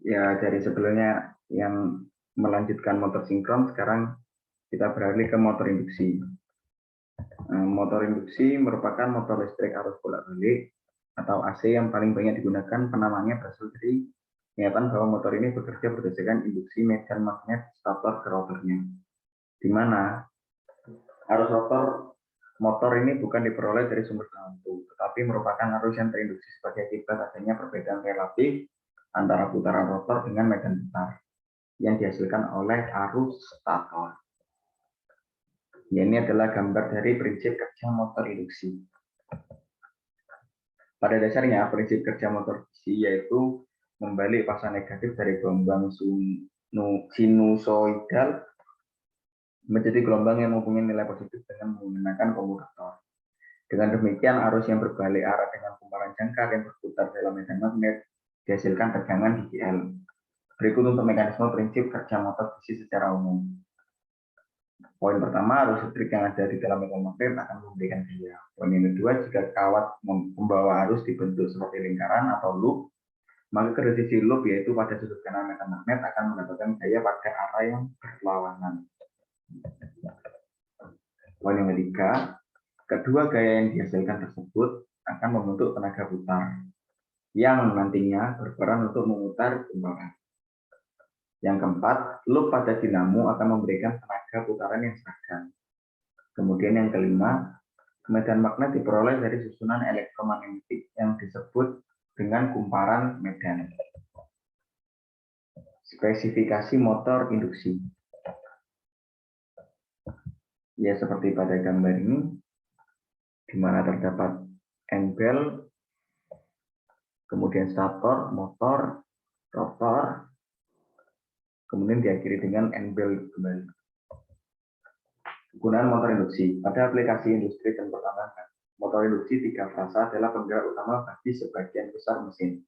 Ya, dari sebelumnya yang melanjutkan motor sinkron, sekarang kita beralih ke motor induksi. Motor induksi merupakan motor listrik arus bolak-balik atau AC yang paling banyak digunakan. Penamanya berasal dari kenyataan bahwa motor ini bekerja berdasarkan induksi medan magnet stator ke rotornya, di mana arus rotor motor ini bukan diperoleh dari sumber tertentu, tetapi merupakan arus yang terinduksi sebagai akibat adanya perbedaan relatif antara putaran rotor dengan medan putar yang dihasilkan oleh arus stator. Ya, ini adalah gambar dari prinsip kerja motor induksi. Pada dasarnya, prinsip kerja motor induksi yaitu membalik pasang negatif dari gelombang sinusoidal menjadi gelombang yang mempunyai nilai positif dengan menggunakan komutator. Dengan demikian, arus yang berbalik arah dengan kumparan jangkar yang berputar dalam medan magnet dihasilkan tegangan DGL. Berikut untuk mekanisme prinsip kerja motor DC secara umum. Poin pertama, arus listrik yang ada di dalam medan magnet akan memberikan gaya. Poin yang kedua, jika kawat membawa arus dibentuk seperti lingkaran atau loop, maka ke sisi loop yaitu pada sudut kanan medan magnet akan mendapatkan gaya pada arah yang berlawanan. Poin yang ketiga, kedua gaya yang dihasilkan tersebut akan membentuk tenaga putar yang nantinya berperan untuk memutar kumparan. Yang keempat, loop pada dinamo akan memberikan tenaga putaran yang seragam. Kemudian yang kelima, medan magnet diperoleh dari susunan elektromagnetik yang disebut dengan kumparan medan. Spesifikasi motor induksi. Ya, seperti pada gambar ini, di mana terdapat N-bell, kemudian stator, motor, rotor, kemudian diakhiri dengan N-bell kembali. Penggunaan motor induksi. Pada aplikasi industri dan pertambangan, motor induksi 3 fasa adalah penggerak utama bagi sebagian besar mesin.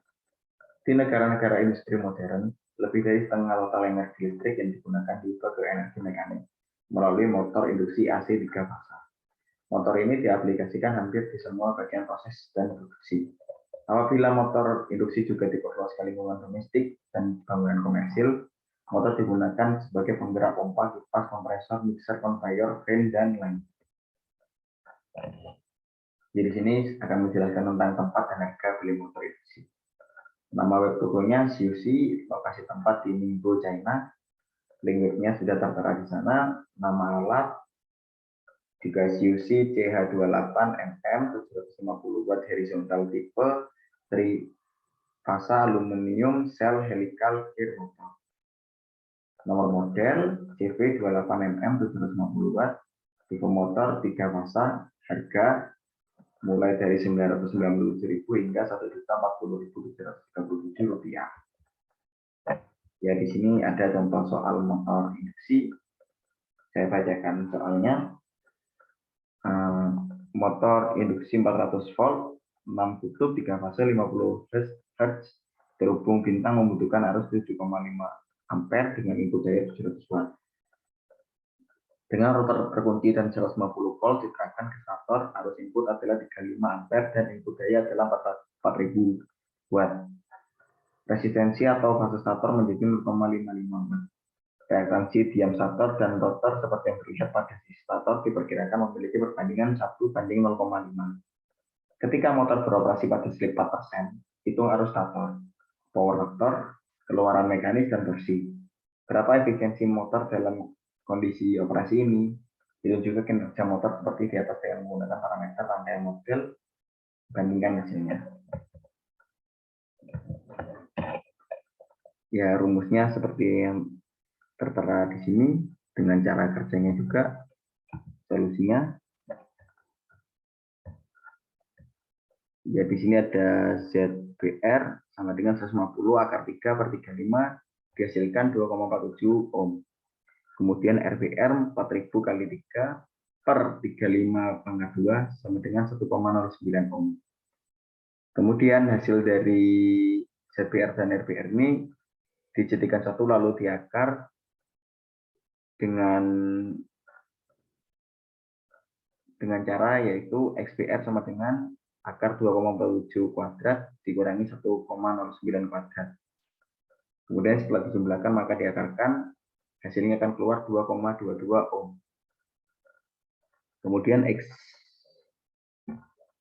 Di negara-negara industri modern, lebih dari setengah total energi listrik yang digunakan diubah ke energi mekanik melalui motor induksi AC 3 fasa. Motor ini diaplikasikan hampir di semua bagian proses dan produksi. Apabila motor induksi juga diperluas ke lingkungan domestik dan bangunan komersil, motor digunakan sebagai penggerak pompa, kipas, kompresor, mixer, conveyor, fan, dan lain. Jadi di sini akan menjelaskan tentang tempat dan harga beli motor induksi. Nama web tokonya CUC, lokasi tempat di Ningbo, China. Link webnya sudah tertera di sana. Nama alat juga CUC CH28mm 750 watt horizontal tipe 3 fasa aluminium cell helical gear motor. Nomor model CV28mm 750 watt, tipe motor 3 fasa, harga mulai dari 997.000 hingga 1.040.737 rupiah. Ya, di sini ada contoh soal motor induksi. Saya bacakan soalnya. Motor induksi 400 volt, 6 kutub, 3 fase, 50 Hz, terhubung bintang membutuhkan arus 7,5 ampere dengan input daya 700 watt. Dengan rotor terkunci dan 150 volt diterapkan ke stator, arus input adalah 35 ampere dan input daya adalah 4000 watt. Resistensi atau fase stator menjadi 0,55 watt. Reaktansi diam stator dan rotor seperti yang terlihat pada sisi stator diperkirakan memiliki perbandingan 1:0,5. Ketika motor beroperasi pada slip 4%, hitung arus stator, power factor, keluaran mekanis, dan torsi. Berapa efisiensi motor dalam kondisi operasi ini? Itu juga kinerja motor seperti di atas dengan menggunakan parameter rangkaian model, bandingkan hasilnya. Ya, rumusnya seperti yang tertera di sini dengan cara kerjanya juga. Solusinya ya, di sini ada ZBR sama dengan 150 akar 3/35 dihasilkan 2,47 ohm. Kemudian RBR 4000 kali 3 per 35/2 sama dengan 1,09 ohm. Kemudian hasil dari ZBR dan RBR ini dijadikan satu lalu diakar dengan cara yaitu XBR sama dengan akar 2,47 kuadrat dikurangi 1,09 kuadrat. Kemudian setelah dijumlahkan maka diakarkan, hasilnya akan keluar 2,22 ohm. Kemudian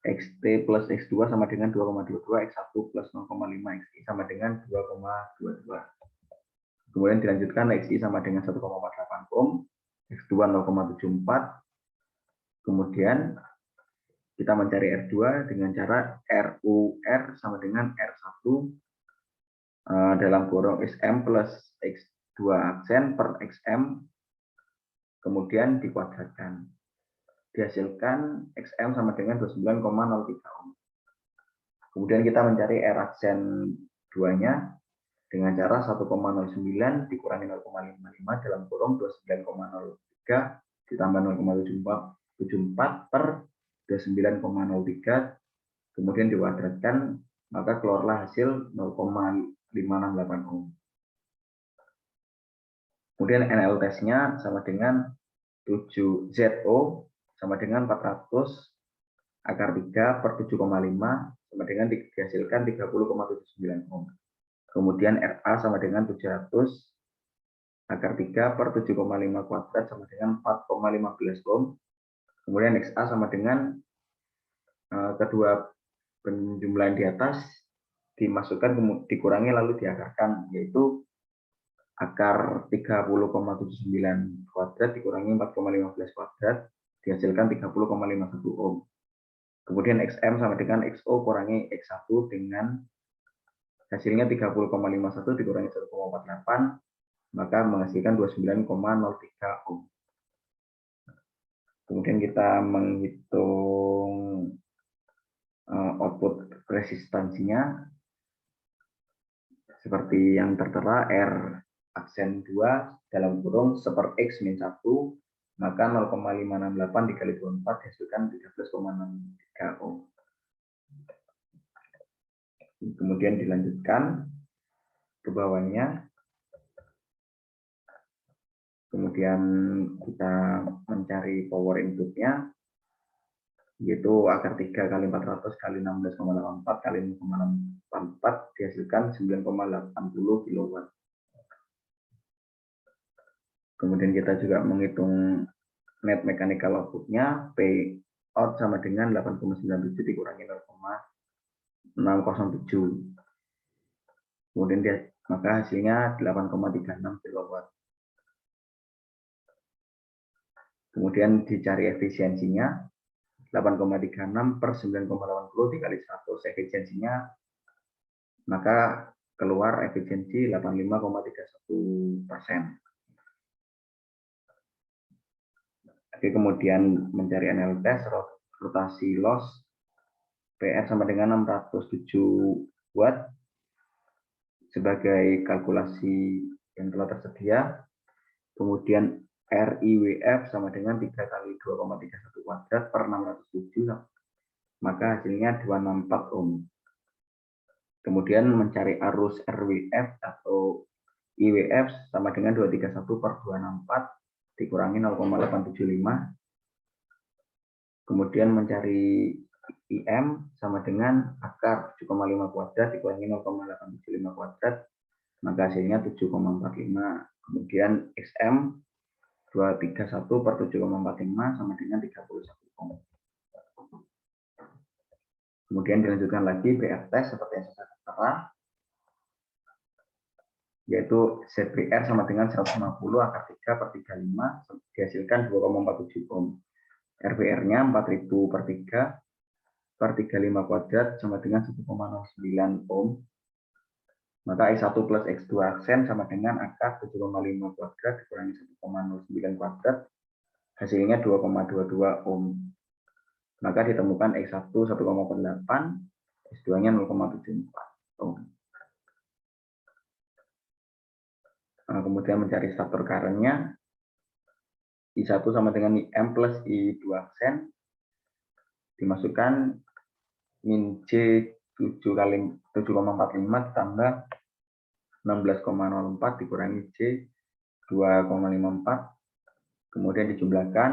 xt plus x2 sama dengan 2,22, x1 plus 0,5, xi sama dengan 2,22. Kemudian dilanjutkan xi sama dengan 1,48 ohm, x2 0,74. Kemudian kita mencari R2 dengan cara RUR sama dengan R1 dalam kurung XM plus X2 aksen per XM, kemudian dikuadratkan. Dihasilkan XM sama dengan 29,03 ohm. Kemudian kita mencari R aksen 2-nya dengan cara 1,09 dikurangi 0,55 dalam kurung 29,03 ditambah 0,74 per 29,03, kemudian dikuadratkan, maka keluarlah hasil 0,568 ohm. Kemudian NL tesnya sama dengan 7 ZO sama dengan 400 akar 3 per 7,5 sama dengan dihasilkan 30,79 ohm. Kemudian RA sama dengan 700 akar 3 per 7,5 kuadrat sama dengan 4,15 ohm. Kemudian XA sama dengan kedua penjumlahan di atas dimasukkan, dikurangi lalu diakarkan, yaitu akar 30,79 kuadrat dikurangi 4,15 kuadrat dihasilkan 30,51 ohm. Kemudian XM sama dengan XO kurangi X1 dengan hasilnya 30,51 dikurangi 1,48, maka menghasilkan 29,03 ohm. Kemudian kita menghitung output resistansinya seperti yang tertera. R aksen 2 dalam kurung seper X min 1, maka 0,568 dikali 24 dihasilkan 13,63 ohm. Kemudian dilanjutkan ke bawahnya. Kemudian kita mencari power inputnya, yaitu akar 3 kali 400 kali 16,84 kali 0,84 dihasilkan 9,80 kW. Kemudian kita juga menghitung net mechanical output-nya, P out sama dengan 8,97 dikurangi 0,607. Kemudian maka hasilnya 8,36 kW. Kemudian dicari efisiensinya, 8,36 per 9,80 dikali 100 efisiensinya, maka keluar efisiensi 85,31%. Oke, kemudian mencari NL test rotasi loss PR sama dengan 607 watt sebagai kalkulasi yang telah tersedia. Kemudian RIWF sama dengan 3 kali 2,31 kuadrat per 607, maka hasilnya 264 ohm. Kemudian mencari arus RWF atau IWF sama dengan 231 per 264 dikurangi 0,875. Kemudian mencari IM sama dengan akar 7,5 kuadrat dikurangi 0,875 kuadrat, maka hasilnya 7,45. Kemudian XM 231 per 7,45 sama dengan 31 ohm. Kemudian dilanjutkan lagi BR test seperti yang sudah tertera, yaitu ZBR sama dengan 150 akar 3 per 35 dihasilkan 2,47 ohm. RBR-nya 4000 per 3 per 35 kuadrat sama dengan 1,09 ohm. Maka X1 plus X2 aksen sama dengan akar 7,5 kuadrat dikurangi 1,09 kuadrat, hasilnya 2,22 ohm. Maka ditemukan X1 1,48, X2-nya 0,74 ohm. Nah, kemudian mencari stator current-nya, I1 sama dengan IM plus I2 aksen, dimasukkan min J 7 kali 7,45 ditambah 16,04 dikurangi J 2,54, kemudian dijumlahkan,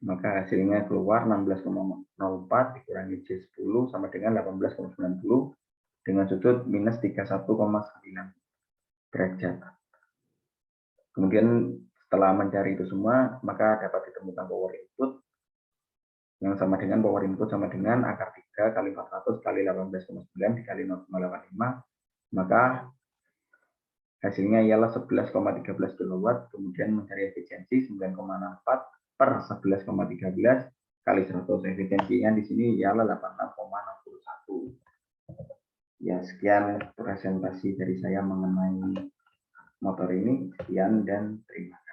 maka hasilnya keluar 16,04 dikurangi J 10 sama dengan 18,90 dengan sudut minus 31,9. derajat. Kemudian setelah mencari itu semua, maka dapat ditemukan power input yang sama dengan power input sama dengan akar 3 kali 400 kali 18,9 dikali 0,85, maka hasilnya ialah 11,13 kW. Kemudian mencari efisiensi 9,64 per 11,13 kali 100. Efisiensinya di sini ialah 86,61. Ya, sekian presentasi dari saya mengenai motor ini. Sekian dan terima kasih.